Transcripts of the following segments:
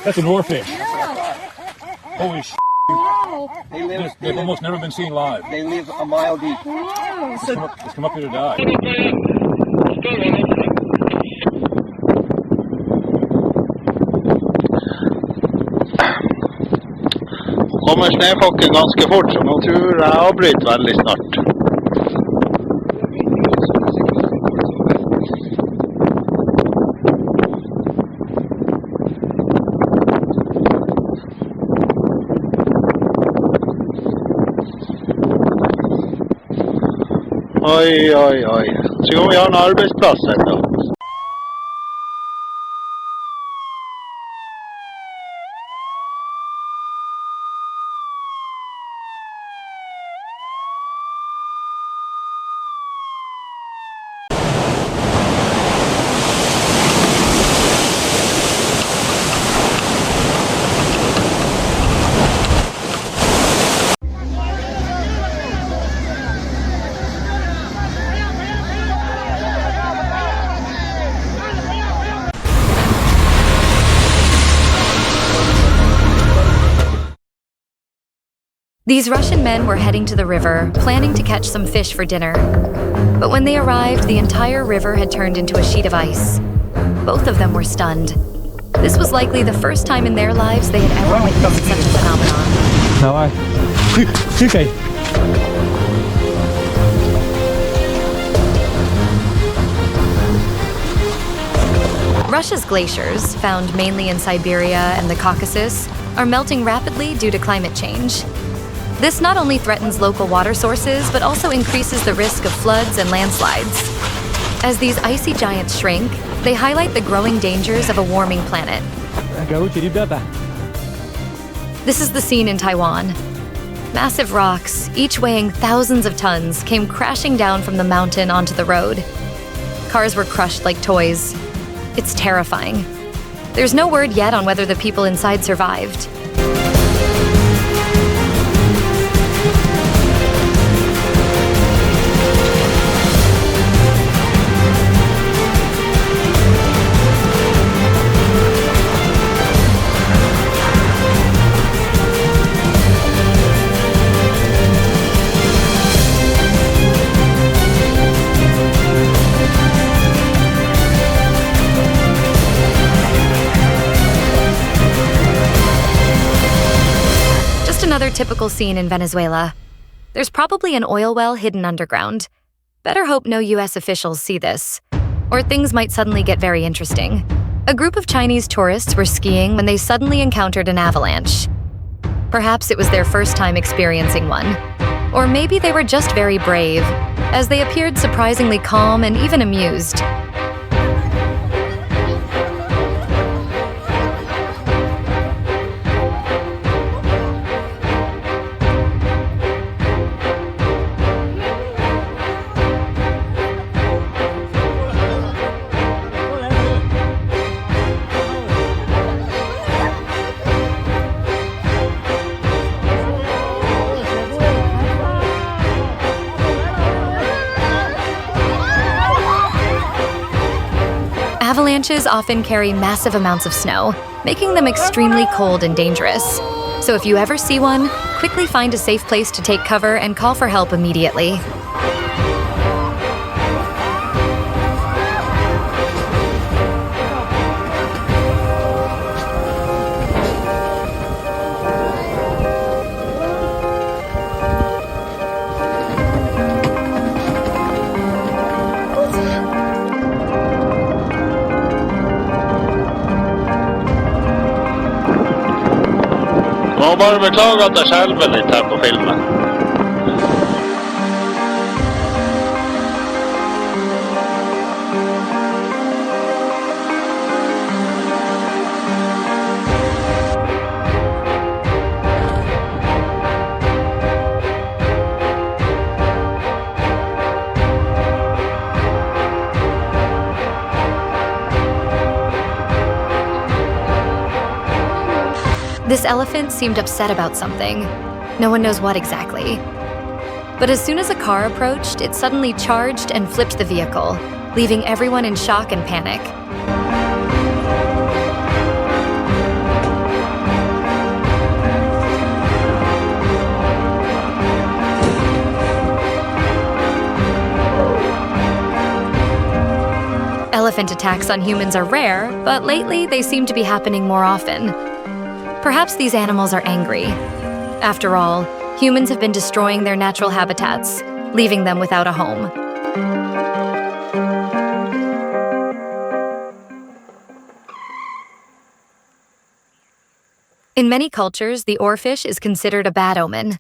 That's an oarfish. Holy sh**. They've almost never been seen live. They live a mile deep. It's come up here to die. Kommer snöfocken ganska fort, så man tror jag avbryter väldigt snart. Oj, oj, oj. Så kommer vi ha en arbetsplats här då. These Russian men were heading to the river, planning to catch some fish for dinner. But when they arrived, the entire river had turned into a sheet of ice. Both of them were stunned. This was likely the first time in their lives they had ever witnessed such a phenomenon. Давай. Тыкай. Russia's glaciers, found mainly in Siberia and the Caucasus, are melting rapidly due to climate change. This not only threatens local water sources, but also increases the risk of floods and landslides. As these icy giants shrink, they highlight the growing dangers of a warming planet. This is the scene in Taiwan. Massive rocks, each weighing thousands of tons, came crashing down from the mountain onto the road. Cars were crushed like toys. It's terrifying. There's no word yet on whether the people inside survived. Another typical scene in Venezuela. There's probably an oil well hidden underground. Better hope no US officials see this, or things might suddenly get very interesting. A group of Chinese tourists were skiing when they suddenly encountered an avalanche. Perhaps it was their first time experiencing one. Or maybe they were just very brave, as they appeared surprisingly calm and even amused. Avalanches often carry massive amounts of snow, making them extremely cold and dangerous. So if you ever see one, quickly find a safe place to take cover and call for help immediately. Man bara beklaga att jag själv är lite här på filmen. This elephant seemed upset about something. No one knows what exactly. But as soon as a car approached, it suddenly charged and flipped the vehicle, leaving everyone in shock and panic. elephant attacks on humans are rare, but lately they seem to be happening more often. Perhaps these animals are angry. After all, humans have been destroying their natural habitats, leaving them without a home. In many cultures, the oarfish is considered a bad omen.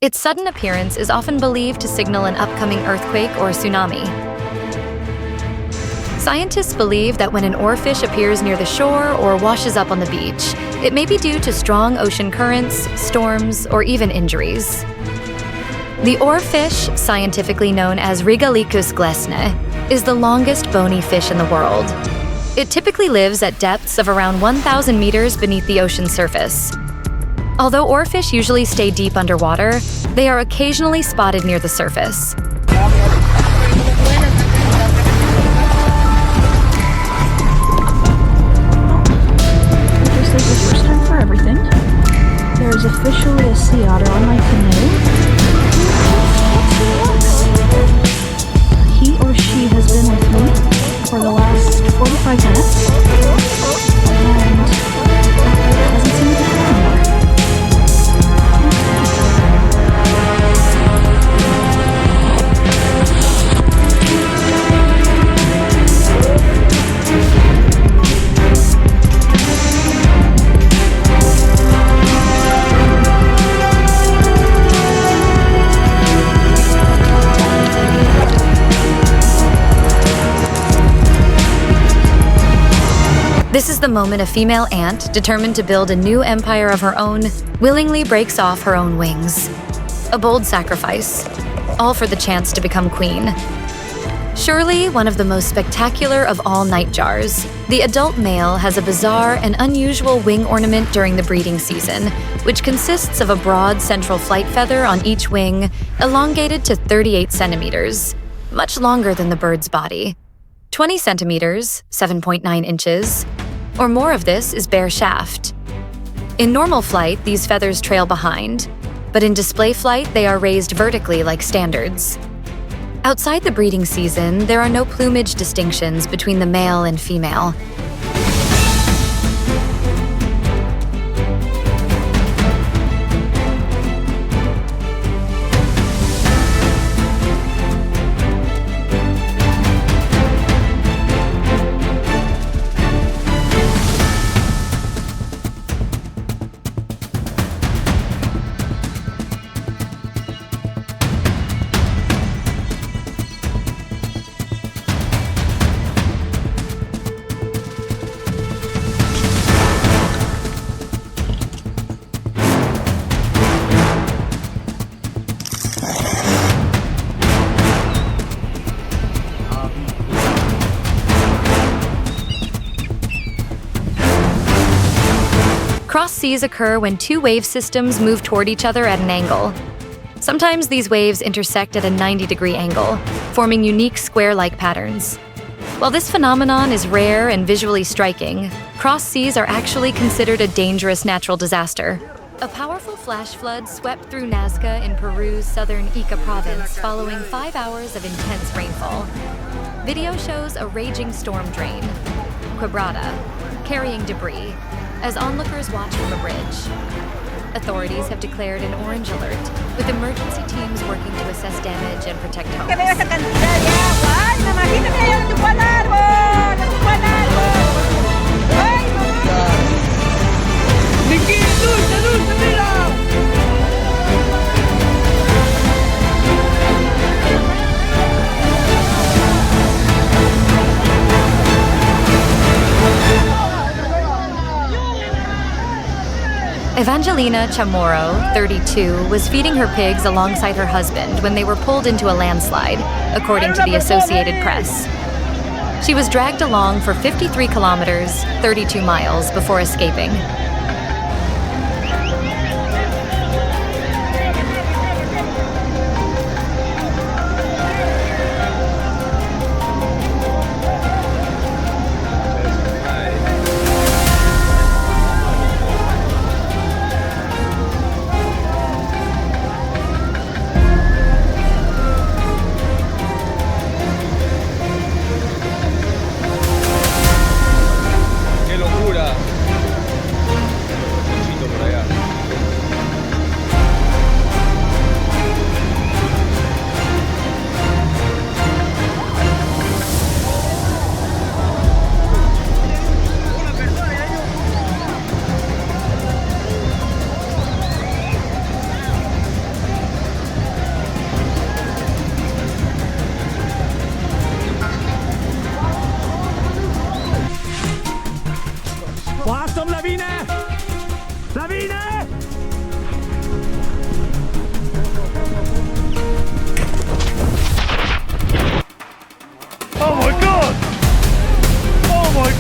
Its sudden appearance is often believed to signal an upcoming earthquake or tsunami. Scientists believe that when an oarfish appears near the shore or washes up on the beach, it may be due to strong ocean currents, storms, or even injuries. The oarfish, scientifically known as Rigalicus glesne, is the longest bony fish in the world. It typically lives at depths of around 1,000 meters beneath the ocean surface. Although oarfish usually stay deep underwater, they are occasionally spotted near the surface. This is the first time for everything. There is officially a sea otter on my canoe. He or she has been with me for the last 45 minutes and doesn't seem to be anymore. This is the moment a female ant, determined to build a new empire of her own, willingly breaks off her own wings. A bold sacrifice, all for the chance to become queen. Surely one of the most spectacular of all nightjars, the adult male has a bizarre and unusual wing ornament during the breeding season, which consists of a broad central flight feather on each wing, elongated to 38 centimeters, much longer than the bird's body. 20 centimeters, 7.9 inches, or more of this is bare shaft. In normal flight, these feathers trail behind, but in display flight, they are raised vertically like standards. Outside the breeding season, there are no plumage distinctions between the male and female. Cross seas occur when two wave systems move toward each other at an angle. Sometimes these waves intersect at a 90-degree angle, forming unique square-like patterns. While this phenomenon is rare and visually striking, cross seas are actually considered a dangerous natural disaster. A powerful flash flood swept through Nazca in Peru's southern Ica province following 5 hours of intense rainfall. Video shows a raging storm drain, quebrada, carrying debris, as onlookers watch from a bridge. Authorities have declared an orange alert, with emergency teams working to assess damage and protect homes. Evangelina Chamorro, 32, was feeding her pigs alongside her husband when they were pulled into a landslide, according to the Associated Press. She was dragged along for 53 kilometers, 32 miles, before escaping.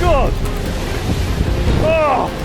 God! Oh!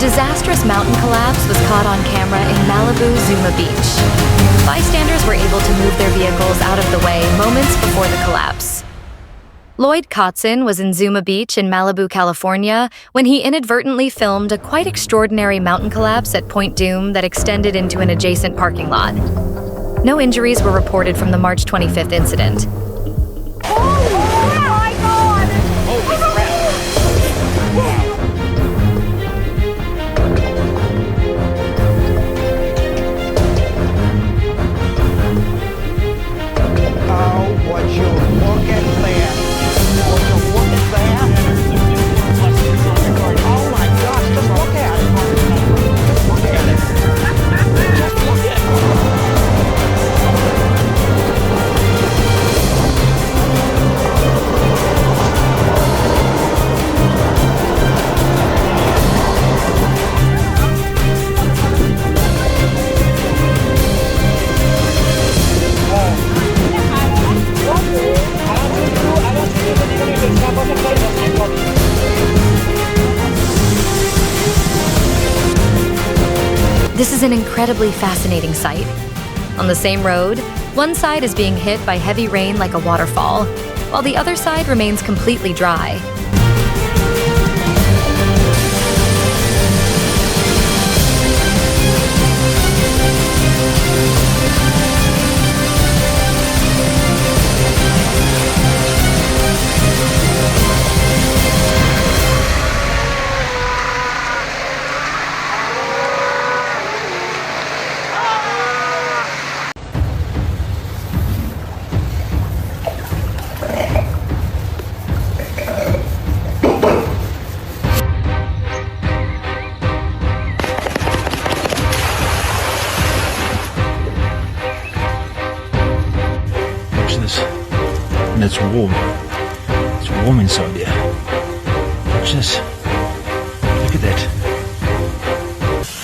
Disastrous mountain collapse was caught on camera in Malibu, Zuma Beach. Bystanders were able to move their vehicles out of the way moments before the collapse. Lloyd Kotzen was in Zuma Beach in Malibu, California, when he inadvertently filmed a quite extraordinary mountain collapse at Point Dume that extended into an adjacent parking lot. No injuries were reported from the March 25th incident. This is an incredibly fascinating sight. On the same road, one side is being hit by heavy rain like a waterfall, while the other side remains completely dry. And it's warm. It's warm inside here. Watch this. Look at that.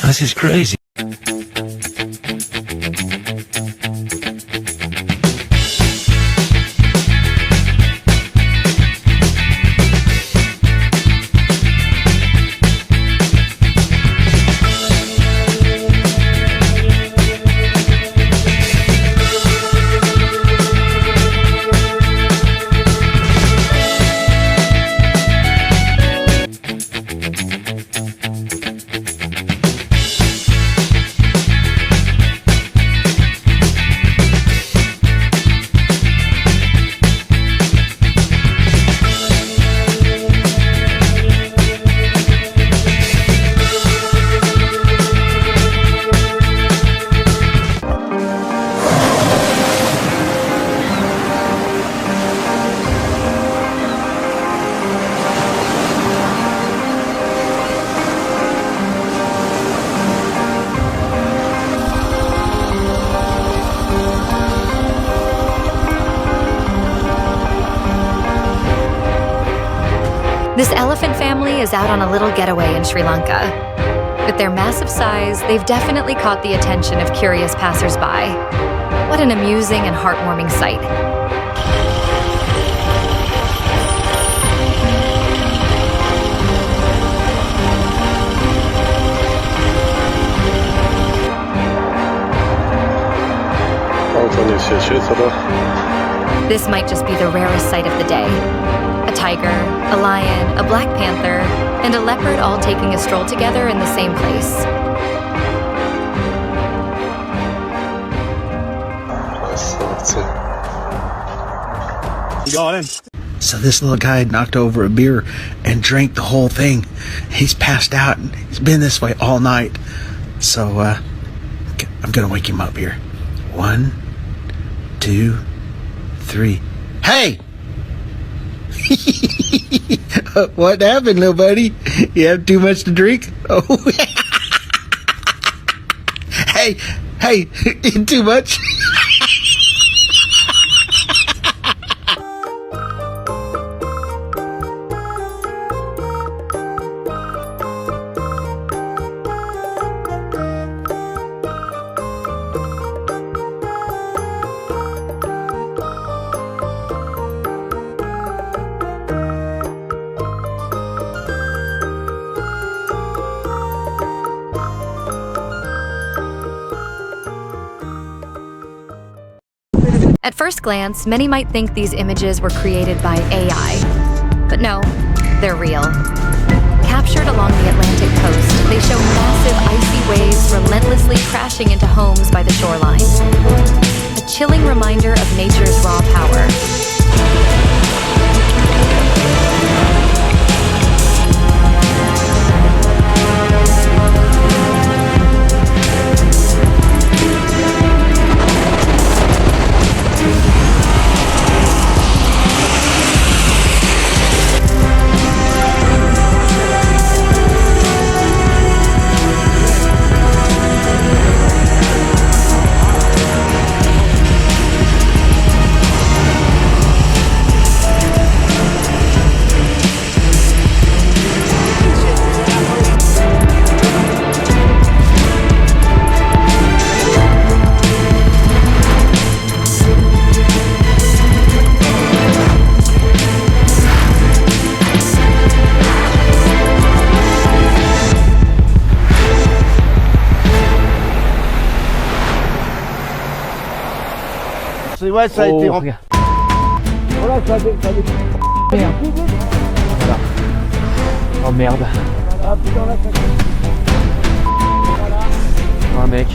This is crazy. This elephant family is out on a little getaway in Sri Lanka. With their massive size, they've definitely caught the attention of curious passersby. What an amusing and heartwarming sight. This might just be the rarest sight of the day. A tiger, a lion, a black panther, and a leopard all taking a stroll together in the same place. You got him. So this little guy knocked over a beer and drank the whole thing. He's passed out and he's been this way all night. So I'm gonna wake him up here. 1, 2, 3. Hey! What happened, little buddy? You have too much to drink? Oh, hey, too much? At first glance, many might think these images were created by AI. But no, they're real. Captured along the Atlantic coast, they show massive icy waves relentlessly crashing into homes by the shoreline. A chilling reminder of nature's raw power. Ouais, ça a été rempli. Voilà, ça a Merde. Voilà. Oh merde. Ah putain là ça... Voilà. Oh mec.